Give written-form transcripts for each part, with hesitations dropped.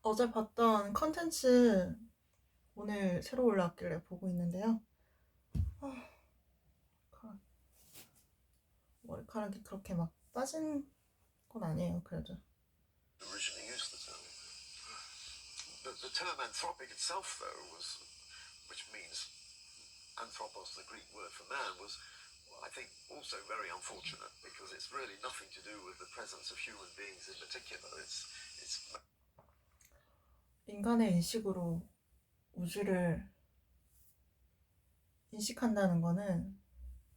어제 봤던 컨텐츠 오늘 새로 올라왔길래 보고 있는데요. 아, 머리카락이 그렇게 막 빠진 건 아니에요, 그래도. Originally used the term. The term anthropic itself, though, which means anthropos, the Greek word for man, was, I think, also very unfortunate because it's really nothing to do with the presence of human beings in particular. It's 인간의 인식으로 우주를 인식한다는 거는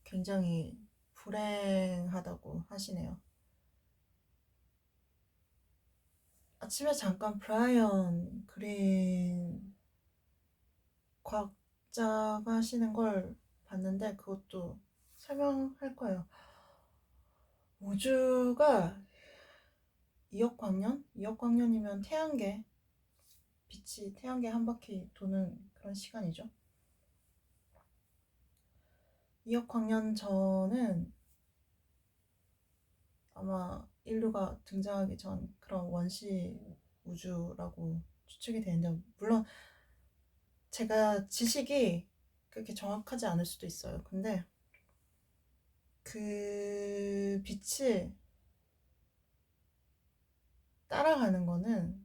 굉장히 불행하다고 하시네요. 아침에 잠깐 브라이언 그린 과학자가 하시는 걸 봤는데 그것도 설명할 거예요. 우주가 2억 광년? 2억 광년이면 빛이 태양계 한 바퀴 도는 그런 시간이죠. 2억 광년 전은 아마 인류가 등장하기 전 그런 원시 우주라고 추측이 되는데, 물론 제가 지식이 그렇게 정확하지 않을 수도 있어요. 근데 그 빛이 따라가는 거는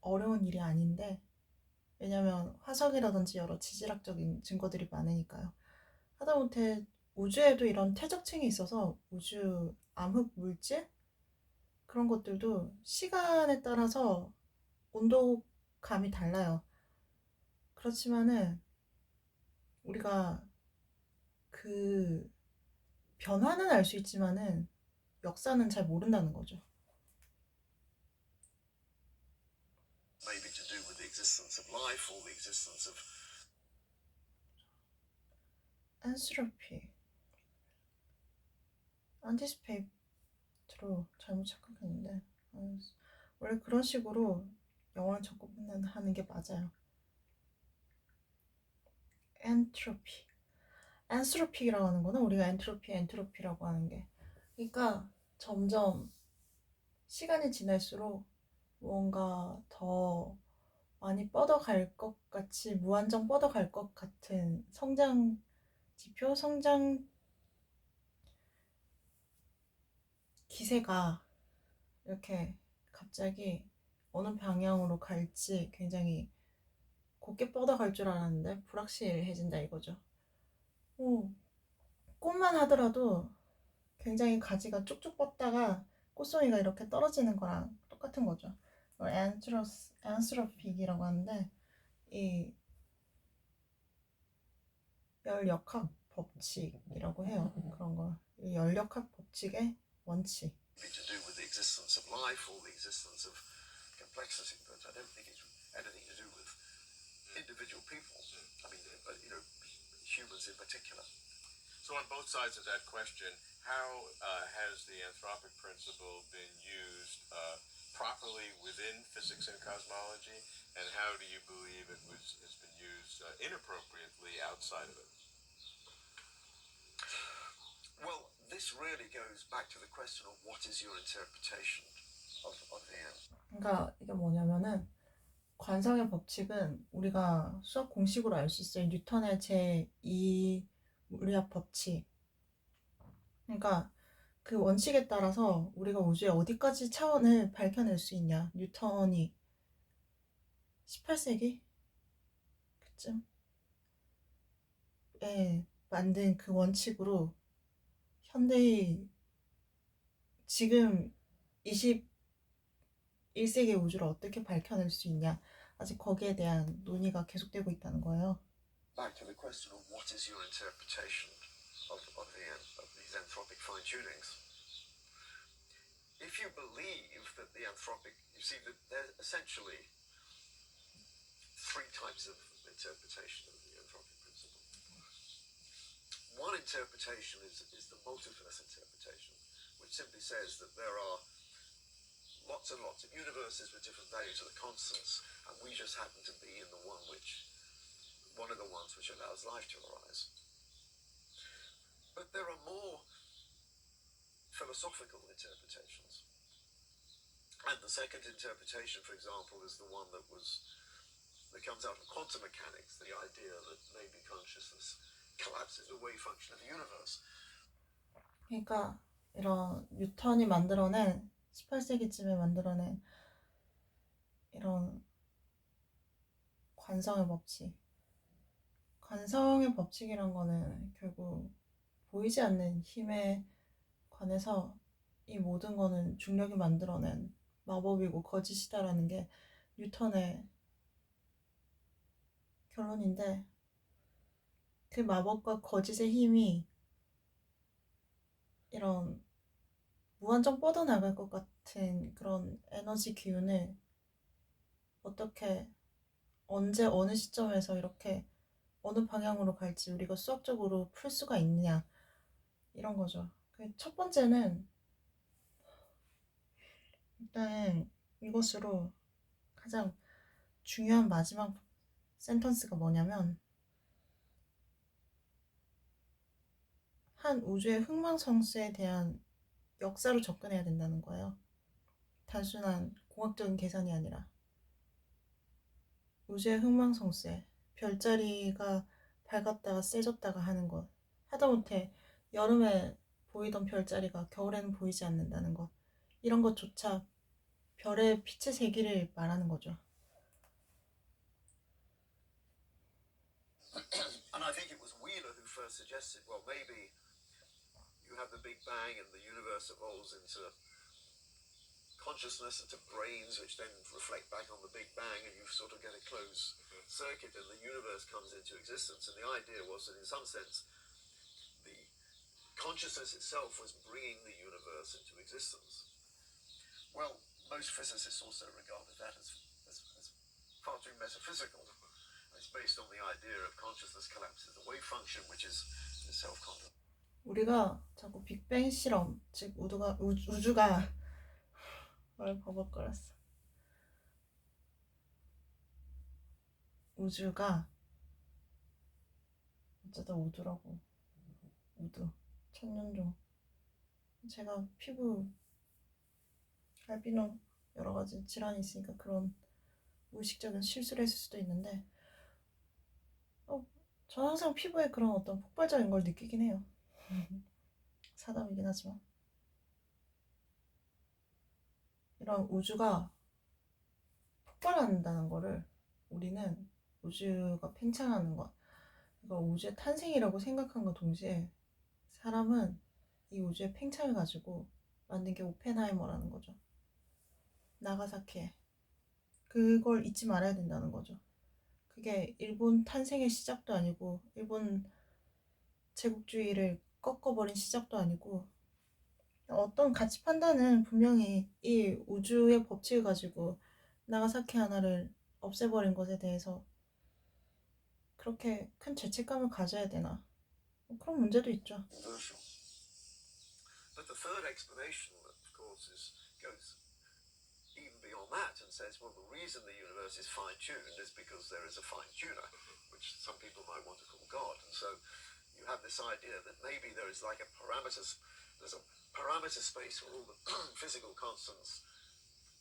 어려운 일이 아닌데, 왜냐면 화석이라든지 여러 지질학적인 증거들이 많으니까요. 하다못해 우주에도 이런 퇴적층이 있어서 우주 암흑 물질 그런 것들도 시간에 따라서 온도감이 달라요. 그렇지만은 우리가 그 변화는 알 수 있지만은 역사는 잘 모른다는 거죠. maybe to do with the existence of life or the existence of 안스로피, 안티스페이트로 잘못 착각했는데 원래 그런 식으로 영어를 접근하는 게 맞아요. 엔트로피, 안스로피라고 하는 거는 우리가 엔트로피라고 하는 게, 그러니까 점점 시간이 지날수록 무언가 더 많이 뻗어갈 것 같이, 무한정 뻗어갈 것 같은 성장 지표, 성장 기세가 이렇게 갑자기 어느 방향으로 갈지 굉장히 곱게 뻗어갈 줄 알았는데 불확실해진다 이거죠. 오, 꽃만 하더라도 굉장히 가지가 쭉쭉 뻗다가 꽃송이가 이렇게 떨어지는 거랑 똑같은 거죠. 앤스로픽이라고 하는데, 이 열역학 법칙이라고 해요. 그런 거. 이 열역학 법칙의 원칙. to do with the existence of life or the existence of complexity, but I don't think it's anything to do with individual people. I mean, humans in particular. So on both sides of that question, how has the anthropic principle been used properly within physics and cosmology, and how do you believe has been used inappropriately outside of it? Well, this really goes back to the question of what is your interpretation of the end. 그러니까 이게 뭐냐면은, 관성의 법칙은 우리가 수학 공식으로 알 수 있어요. 뉴턴의 제2 물리학 법칙. 그러니까 그 원칙에 따라서 우리가 우주의 어디까지 차원을 밝혀낼 수 있냐. 뉴턴이 18세기 그쯤에 만든 그 원칙으로 현대의 지금 21세기 우주를 어떻게 밝혀낼 수 있냐. 아직 거기에 대한 논의가 계속되고 있다는 거예요. Back to the question of what is your interpretation of these anthropic fine-tunings. If you believe that the anthropic, you see that there's essentially three types of interpretation of the anthropic principle. One interpretation is the multiverse interpretation, which simply says that there are lots and lots of universes with different values of the constants, and we just happen to be in one of the ones which allows life to arise. But there are more philosophical interpretations. And the second interpretation, for example, is the one that comes out of quantum mechanics, the idea that maybe consciousness collapses the wave function of the universe. 그러니까 이런 뉴턴이 만들어낸 18세기쯤에 만들어낸 이런 관성의 법칙. 관성의 법칙이란 거는 결국 보이지 않는 힘에 관해서 이 모든 거는 중력이 만들어낸 마법이고 거짓이다라는 게 뉴턴의 결론인데, 그 마법과 거짓의 힘이 이런 무한정 뻗어나갈 것 같은 그런 에너지 기운을 어떻게, 언제, 어느 시점에서 이렇게 어느 방향으로 갈지 우리가 수학적으로 풀 수가 있느냐, 이런 거죠. 첫 번째는 일단 이것으로 가장 중요한 마지막 센턴스가 뭐냐면, 한 우주의 흥망성쇠에 대한 역사로 접근해야 된다는 거예요. 단순한 공학적인 계산이 아니라 우주의 흥망성쇠, 별자리가 밝았다가 세졌다가 하는 것, 하다못해 여름에 보이던 별자리가 겨울에는 보이지 않는다는 것, 이런 것조차 별의 빛의 세기를 말하는 거죠. And I think it was Wheeler who first suggested, well, maybe you have the Big Bang and the universe evolves into consciousness, into brains, which then reflect back on the Big Bang, and you sort of get a closed circuit, and the universe comes into existence. And the idea was that, in some sense, the consciousness itself was bringing the universe into existence. Well, most physicists also regarded that as far too metaphysical. It's based on the idea of consciousness collapses the wave function, which is self-content. 우리가 자꾸 빅뱅 실험, 즉 우주가 뭘 버벅거렸어. 우주가 어쩌다 우주라고. 우주 천년종. 제가 피부 알비노 여러 가지 질환이 있으니까 그런 무의식적인 실수를 했을 수도 있는데, 저는 항상 피부에 그런 어떤 폭발적인 걸 느끼긴 해요. 사담이긴 하지만. 이런 우주가 폭발한다는 거를 우리는 우주가 팽창하는 것, 이걸 우주의 탄생이라고 생각한과 동시에 사람은 이 우주의 팽창을 가지고 만든 게 오펜하이머라는 거죠. 나가사키에. 그걸 잊지 말아야 된다는 거죠. 그게 일본 탄생의 시작도 아니고 일본 제국주의를 꺾어버린 시작도 아니고, 어떤 가치 판단은 분명히 이 우주의 법칙을 가지고 나가사키 하나를 없애버린 것에 대해서 그렇게 큰 죄책감을 가져야 되나, 그런 문제도 있죠. But the third explanation, of course, goes even beyond that and says, well, the reason the universe is fine-tuned is because there is a fine-tuner, which some people might want to call God. And so you have this idea that maybe there is like there's a parameter space where all the physical constants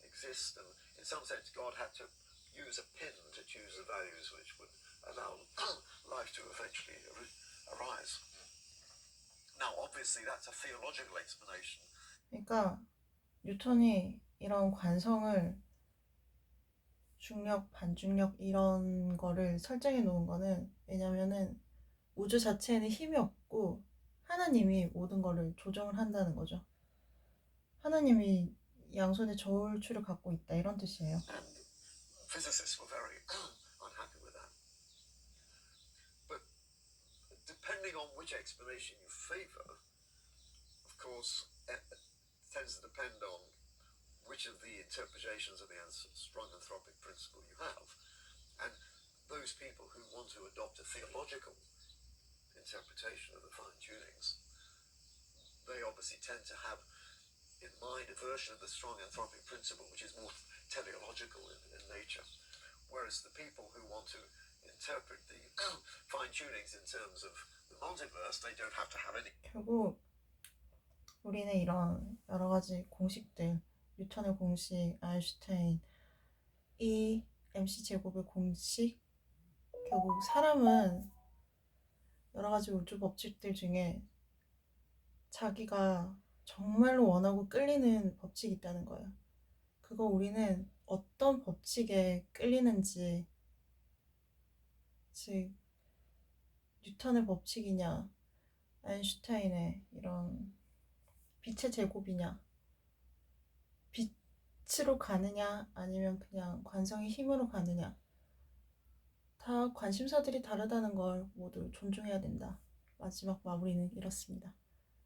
exist, and in some sense God had to use a pin to choose the values which would allow life to eventually arise. Now, obviously, that's a theological explanation. 그러니까 뉴턴이 이런 관성을, 중력, 반중력 이런 거를 설정해 놓은 거는, 왜냐면은 우주 자체에는 힘이 없고 하나님이 모든 거를 조정을 한다는 거죠. 하나님이 양손에 저울추를 갖고 있다, 이런 뜻이에요. And physicists were very unhappy with that. But depending on which explanation you favor, of course, it tends to depend on which of the interpretations of the strong anthropic principle you have. And those people who want to adopt a theological interpretation of the fine-tunings, they obviously tend to have in mind a version of the strong anthropic principle which is more teleological in nature. Whereas the people who want to interpret the fine-tunings in terms of the multiverse, they don't have to have any. 결국 우리는 이런 여러 가지 공식들, 뉴턴의 공식, 아인슈타인, 이 MC 제곱의 공식. 결국 사람은 여러 가지 우주 법칙들 중에 자기가 정말로 원하고 끌리는 법칙이 있다는 거예요. 그거 우리는 어떤 법칙에 끌리는지, 즉 뉴턴의 법칙이냐, 아인슈타인의 이런 빛의 제곱이냐, 빛으로 가느냐 아니면 그냥 관성의 힘으로 가느냐, 다 관심사들이 다르다는 걸 모두 존중해야 된다. 마지막 마무리는 이렇습니다.